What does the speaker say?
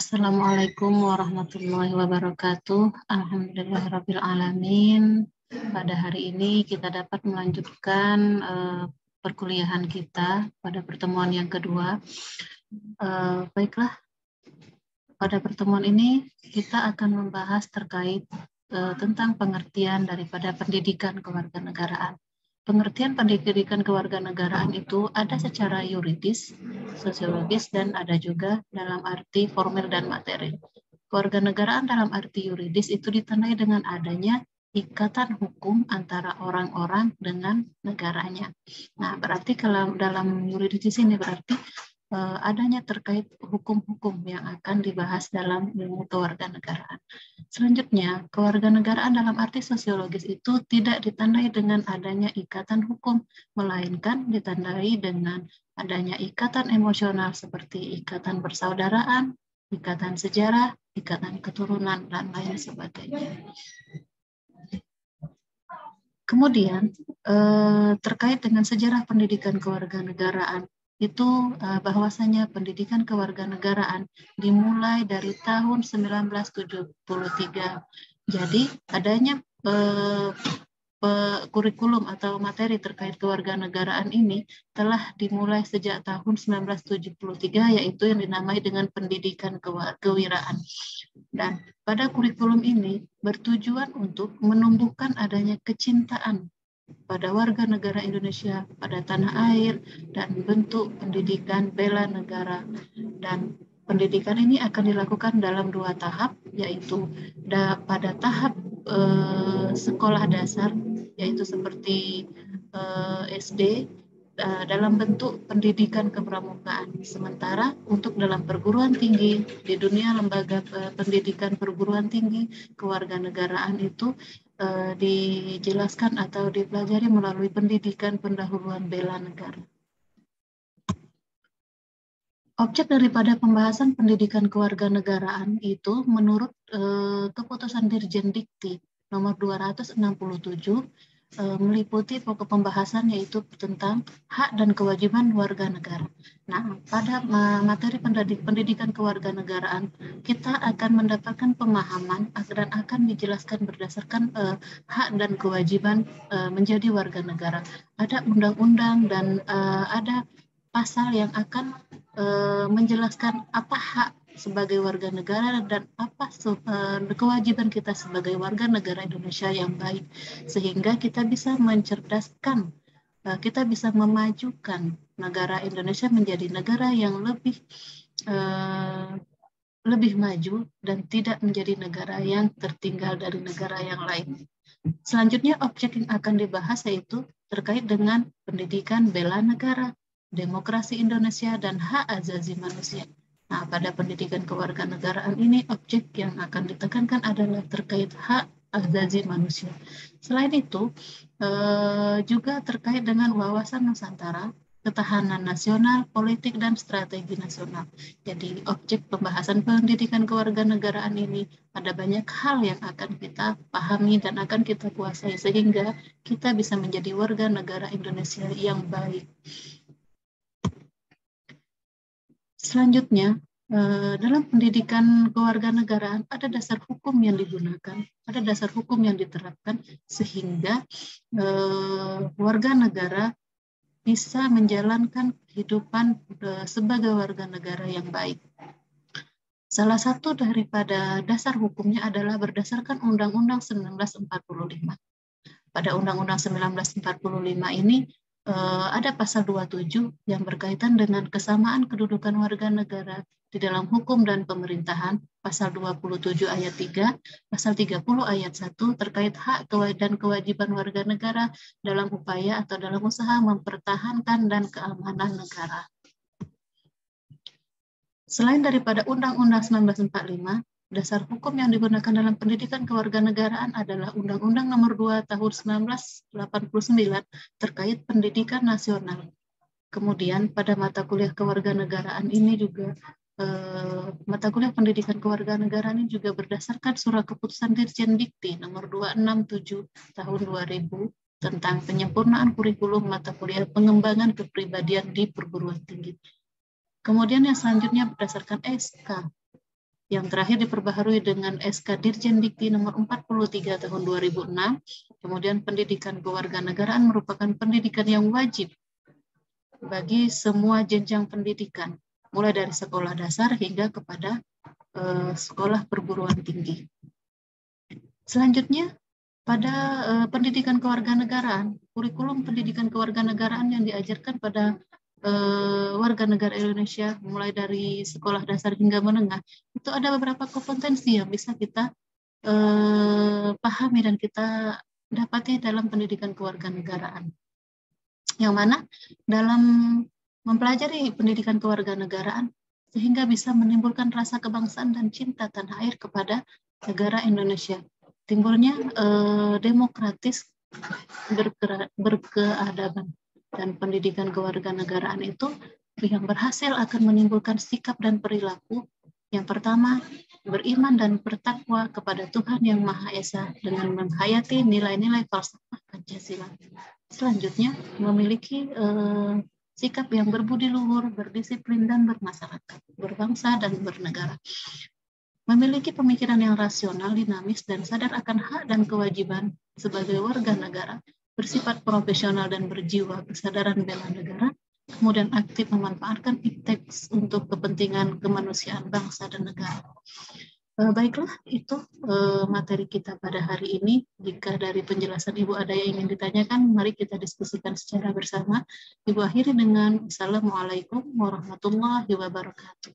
Assalamualaikum warahmatullahi wabarakatuh. Alhamdulillahirabbil alamin. Pada hari ini kita dapat melanjutkan perkuliahan kita pada pertemuan yang kedua. Baiklah, pada pertemuan ini kita akan membahas terkait tentang pengertian daripada pendidikan kewarganegaraan. Pengertian pendidikan kewarganegaraan itu ada secara yuridis, sosiologis, dan ada juga dalam arti formil dan materi. Kewarganegaraan dalam arti yuridis itu ditandai dengan adanya ikatan hukum antara orang-orang dengan negaranya. Nah, berarti kalau dalam yuridis di sini berarti adanya terkait hukum-hukum yang akan dibahas dalam ilmu kewarganegaraan. Selanjutnya, kewarganegaraan dalam arti sosiologis itu tidak ditandai dengan adanya ikatan hukum, melainkan ditandai dengan adanya ikatan emosional seperti ikatan persaudaraan, ikatan sejarah, ikatan keturunan, dan lain sebagainya. Kemudian, terkait dengan sejarah pendidikan kewarganegaraan, itu bahwasanya pendidikan kewarganegaraan dimulai dari tahun 1973. Jadi, adanya kurikulum atau materi terkait kewarganegaraan ini telah dimulai sejak tahun 1973, yaitu yang dinamai dengan pendidikan kewiraan. Dan pada kurikulum ini bertujuan untuk menumbuhkan adanya kecintaan pada warga negara Indonesia pada tanah air dan bentuk pendidikan bela negara. Dan pendidikan ini akan dilakukan dalam 2 tahap, yaitu pada tahap sekolah dasar, yaitu seperti SD, dalam bentuk pendidikan kepramukaan. Sementara untuk dalam perguruan tinggi, di dunia lembaga pendidikan perguruan tinggi, kewarganegaraan itu dijelaskan atau dipelajari melalui pendidikan pendahuluan bela negara. Objek daripada pembahasan pendidikan kewarganegaraan itu menurut keputusan Dirjen Dikti nomor 267 meliputi pokok pembahasan yaitu tentang hak dan kewajiban warga negara. Nah, pada materi pendidikan kewarganegaraan kita akan mendapatkan pemahaman dan akan dijelaskan berdasarkan hak dan kewajiban menjadi warga negara. Ada undang-undang dan ada pasal yang akan menjelaskan apa hak sebagai warga negara dan apa kewajiban kita sebagai warga negara Indonesia yang baik, sehingga kita bisa mencerdaskan, kita bisa memajukan negara Indonesia menjadi negara yang lebih maju dan tidak menjadi negara yang tertinggal dari negara yang lain. Selanjutnya, objek yang akan dibahas yaitu terkait dengan pendidikan bela negara, demokrasi Indonesia, dan hak asasi manusia. Nah, pada pendidikan kewarganegaraan ini, objek yang akan ditekankan adalah terkait hak asasi manusia. Selain itu, juga terkait dengan wawasan Nusantara, ketahanan nasional, politik, dan strategi nasional. Jadi, objek pembahasan pendidikan kewarganegaraan ini ada banyak hal yang akan kita pahami dan akan kita kuasai, sehingga kita bisa menjadi warga negara Indonesia yang baik. Selanjutnya, dalam pendidikan kewarganegaraan ada dasar hukum yang digunakan, ada dasar hukum yang diterapkan, sehingga warga negara bisa menjalankan kehidupan sebagai warga negara yang baik. Salah satu daripada dasar hukumnya adalah berdasarkan Undang-Undang 1945. Pada Undang-Undang 1945 ini ada pasal 27 yang berkaitan dengan kesamaan kedudukan warga negara di dalam hukum dan pemerintahan, pasal 27 ayat 3, pasal 30 ayat 1 terkait hak dan kewajiban warga negara dalam upaya atau dalam usaha mempertahankan dan keamanan negara. Selain daripada Undang-Undang 1945, dasar hukum yang digunakan dalam pendidikan kewarganegaraan adalah Undang-Undang Nomor 2 Tahun 1989 terkait pendidikan nasional. Kemudian pada mata kuliah kewarganegaraan ini juga mata kuliah pendidikan kewarganegaraan ini juga berdasarkan surat keputusan Dirjen Dikti Nomor 267 Tahun 2000 tentang penyempurnaan kurikulum mata kuliah pengembangan kepribadian di perguruan tinggi. Kemudian yang selanjutnya berdasarkan SK yang terakhir diperbaharui dengan SK Dirjen Dikti nomor 43 tahun 2006. Kemudian pendidikan kewarganegaraan merupakan pendidikan yang wajib bagi semua jenjang pendidikan, mulai dari sekolah dasar hingga kepada sekolah perguruan tinggi. Selanjutnya, pada pendidikan kewarganegaraan, kurikulum pendidikan kewarganegaraan yang diajarkan pada warga negara Indonesia mulai dari sekolah dasar hingga menengah, itu ada beberapa kompetensi yang bisa kita pahami dan kita dapati dalam pendidikan kewarganegaraan. Yang mana dalam mempelajari pendidikan kewarganegaraan sehingga bisa menimbulkan rasa kebangsaan dan cinta tanah air kepada negara Indonesia. Timbulnya demokratis, berkeadaban, dan pendidikan kewarganegaraan itu yang berhasil akan menimbulkan sikap dan perilaku. Yang pertama, beriman dan bertakwa kepada Tuhan Yang Maha Esa dengan menghayati nilai-nilai falsafah Pancasila. Selanjutnya, memiliki sikap yang berbudi luhur, berdisiplin, dan bermasyarakat, berbangsa, dan bernegara. Memiliki pemikiran yang rasional, dinamis, dan sadar akan hak dan kewajiban sebagai warga negara, bersifat profesional dan berjiwa kesadaran bela negara, kemudian aktif memanfaatkan iptek untuk kepentingan kemanusiaan bangsa dan negara. Baiklah, itu materi kita pada hari ini. Jika dari penjelasan Ibu ada yang ingin ditanyakan, mari kita diskusikan secara bersama. Ibu akhiri dengan Assalamualaikum warahmatullahi wabarakatuh.